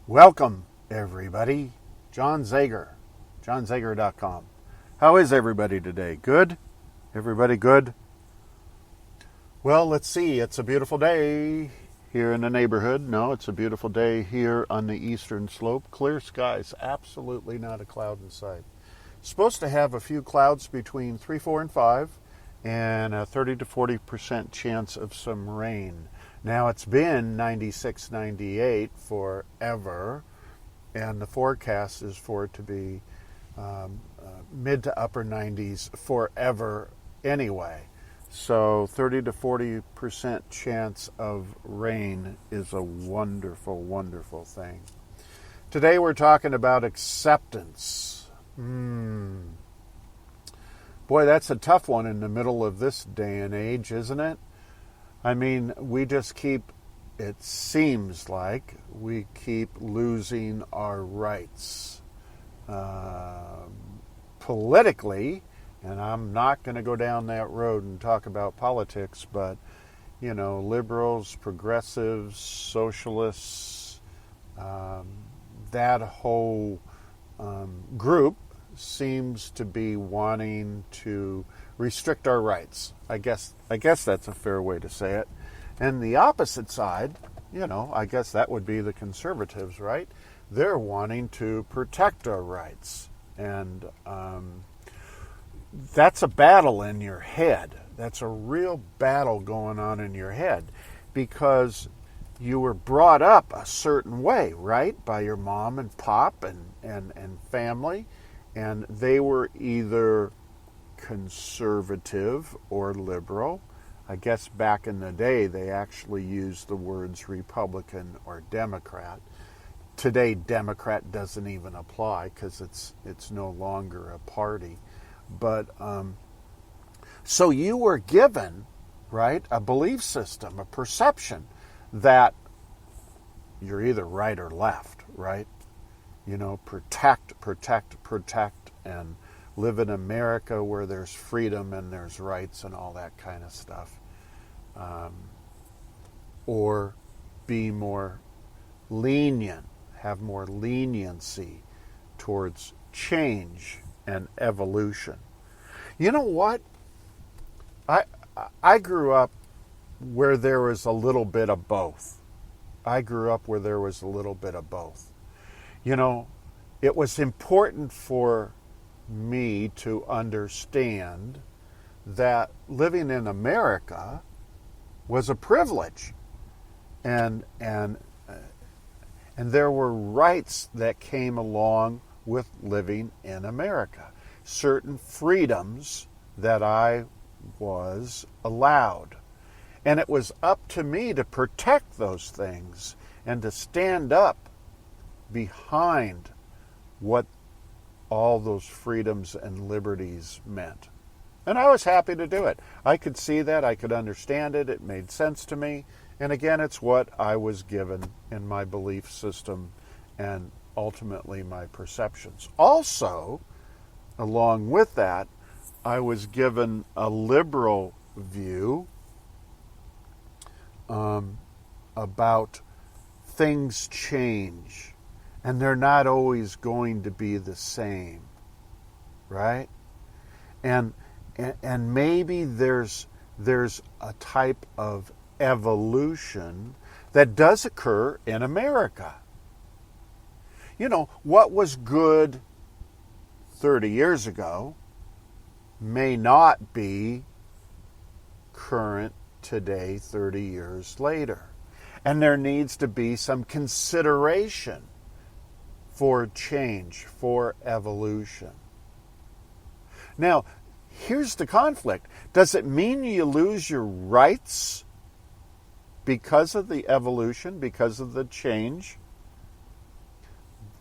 Welcome, everybody. John Zager, johnzager.com. How is everybody today? Good? Everybody good? Well, let's see. It's a beautiful day here in the neighborhood. No, it's a beautiful day here on the eastern slope. Clear skies. Absolutely not a cloud in sight. Supposed to have a few clouds between 3, 4, and 5, and a 30 to 40% chance of some rain. Now, it's been 96, 98 forever, and the forecast is for it to be mid to upper 90s forever anyway. So 30 to 40% chance of rain is a wonderful, wonderful thing. Today we're talking about acceptance. Boy, that's a tough one in the middle of this day and age, isn't it? I mean, it seems like we keep losing our rights. Politically, and I'm not going to go down that road and talk about politics, but, liberals, progressives, socialists, that whole group seems to be wanting to restrict our rights. I guess that's a fair way to say it. And the opposite side, I guess that would be the conservatives, right? They're wanting to protect our rights. And that's a battle in your head. That's a real battle going on in your head because you were brought up a certain way, right? By your mom and pop and family. And they were either conservative or liberal. I guess back in the day they actually used the words Republican or Democrat. Today Democrat doesn't even apply because it's no longer a party. But so you were given, right, a belief system, a perception that you're either right or left, right? Protect, and live in America where there's freedom and there's rights and all that kind of stuff. Or be more lenient, have more leniency towards change and evolution. You know what? I grew up where there was a little bit of both. It was important for me to understand that living in America was a privilege, and there were rights that came along with living in America, certain freedoms that I was allowed, and it was up to me to protect those things and to stand up behind what all those freedoms and liberties meant. And I was happy to do it. I could see that. I could understand it. It made sense to me. And again, it's what I was given in my belief system and ultimately my perceptions. Also, along with that, I was given a liberal view about things change. And they're not always going to be the same, right? And maybe there's a type of evolution that does occur in America. What was good 30 years ago may not be current today 30 years later. And there needs to be some consideration for change, for evolution. Now, here's the conflict. Does it mean you lose your rights because of the evolution, because of the change?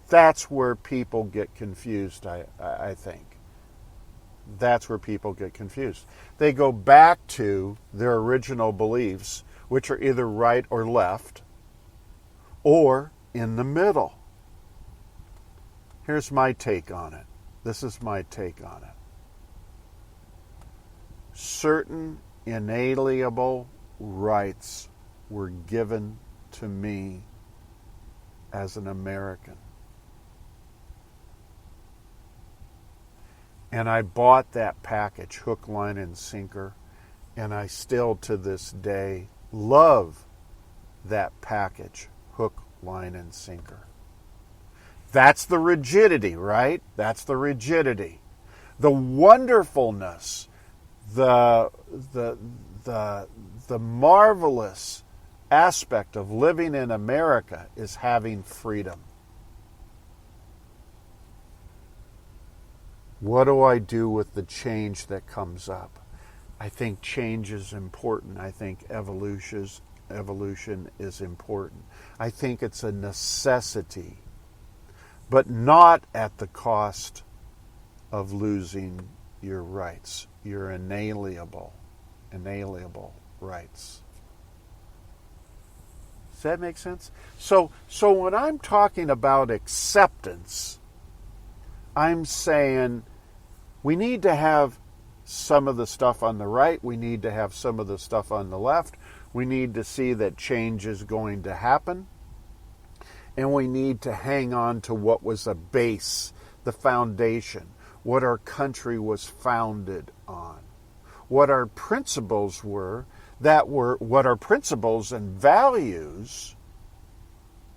That's where people get confused, I think. That's where people get confused. They go back to their original beliefs, which are either right or left, or in the middle. Here's my take on it. This is my take on it. Certain inalienable rights were given to me as an American. And I bought that package, hook, line, and sinker, and I still to this day love that package, hook, line, and sinker. That's the rigidity, right? That's the rigidity. The wonderfulness, the marvelous aspect of living in America is having freedom. What do I do with the change that comes up? I think change is important. I think evolution is important. I think it's a necessity, but not at the cost of losing your rights, your inalienable rights. Does that make sense? So when I'm talking about acceptance, I'm saying we need to have some of the stuff on the right. We need to have some of the stuff on the left. We need to see that change is going to happen. And we need to hang on to what was a base, the foundation, what our country was founded on, what our principles were, what our principles and values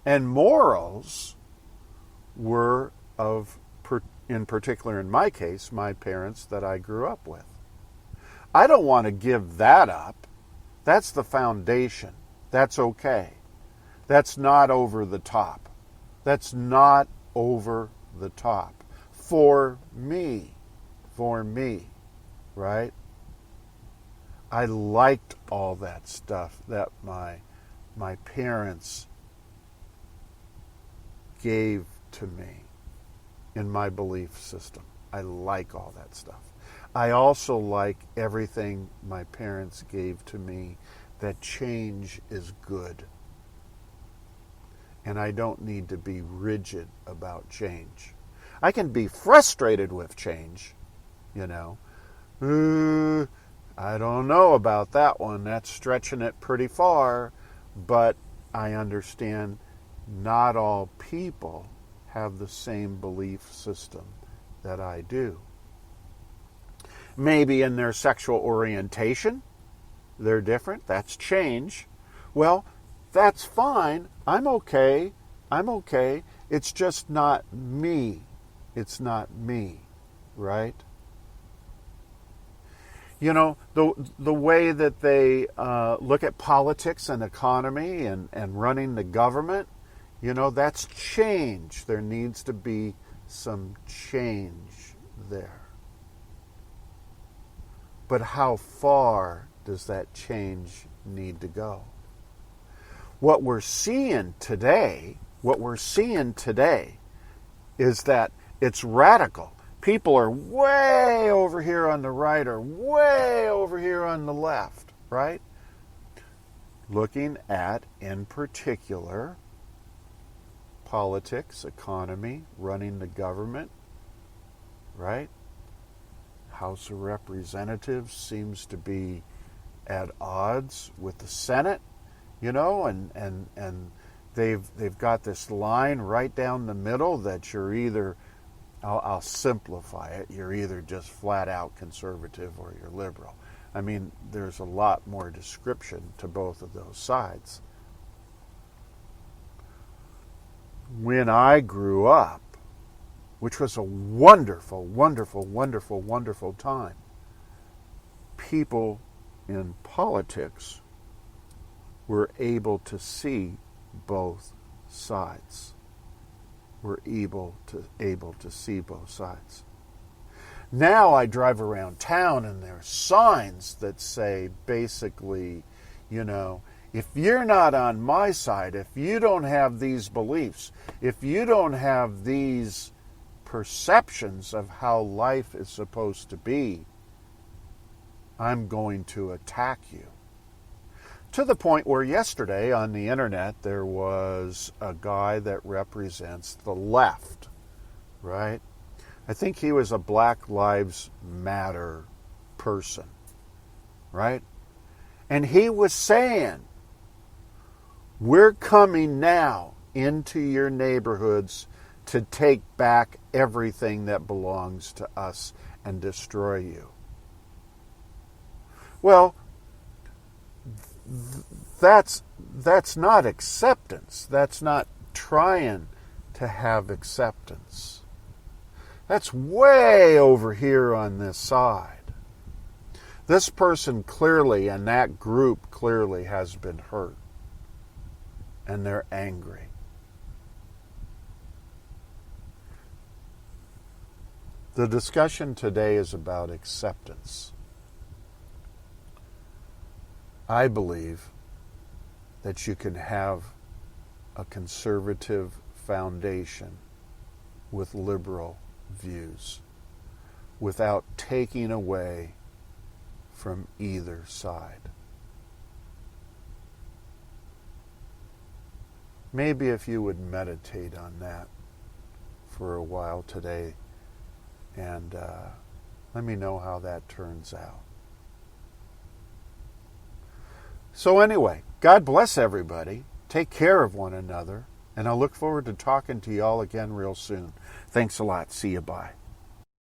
and morals were of, in particular in my case, my parents that I grew up with. I don't want to give that up. That's the foundation. That's okay. That's not over the top. That's not over the top. For me, right? I liked all that stuff that my parents gave to me in my belief system. I like all that stuff. I also like everything my parents gave to me, that change is good. And I don't need to be rigid about change. I can be frustrated with change, you know. I don't know about that one. That's stretching it pretty far. But I understand not all people have the same belief system that I do. Maybe in their sexual orientation, they're different. That's change. Well, that's fine. I'm okay. It's just not me. It's not me, right? You know, the way that they look at politics and economy and running the government, you know, that's change. There needs to be some change there. But how far does that change need to go? What we're seeing today is that it's radical. People are way over here on the right or way over here on the left, right? Looking at, in particular, politics, economy, running the government, right? House of Representatives seems to be at odds with the Senate, you know, and they've got this line right down the middle that you're either, I'll simplify it, you're either just flat out conservative or you're liberal. I mean, there's a lot more description to both of those sides. When I grew up, which was a wonderful, wonderful, wonderful, wonderful time, people in politics were able to see both sides. Were able to see both sides. Now I drive around town and there are signs that say basically, you know, if you're not on my side, if you don't have these beliefs, if you don't have these perceptions of how life is supposed to be, I'm going to attack you. To the point where yesterday on the internet there was a guy that represents the left, right? I think he was a Black Lives Matter person, right? And he was saying, we're coming now into your neighborhoods to take back everything that belongs to us and destroy you. Well, that's not acceptance. That's not trying to have acceptance. That's way over here on this side. This person clearly, and that group clearly, has been hurt. And they're angry. The discussion today is about acceptance. I believe that you can have a conservative foundation with liberal views without taking away from either side. Maybe if you would meditate on that for a while today, and let me know how that turns out. So anyway, God bless everybody. Take care of one another, and I look forward to talking to you all again real soon. Thanks a lot. See you. Bye.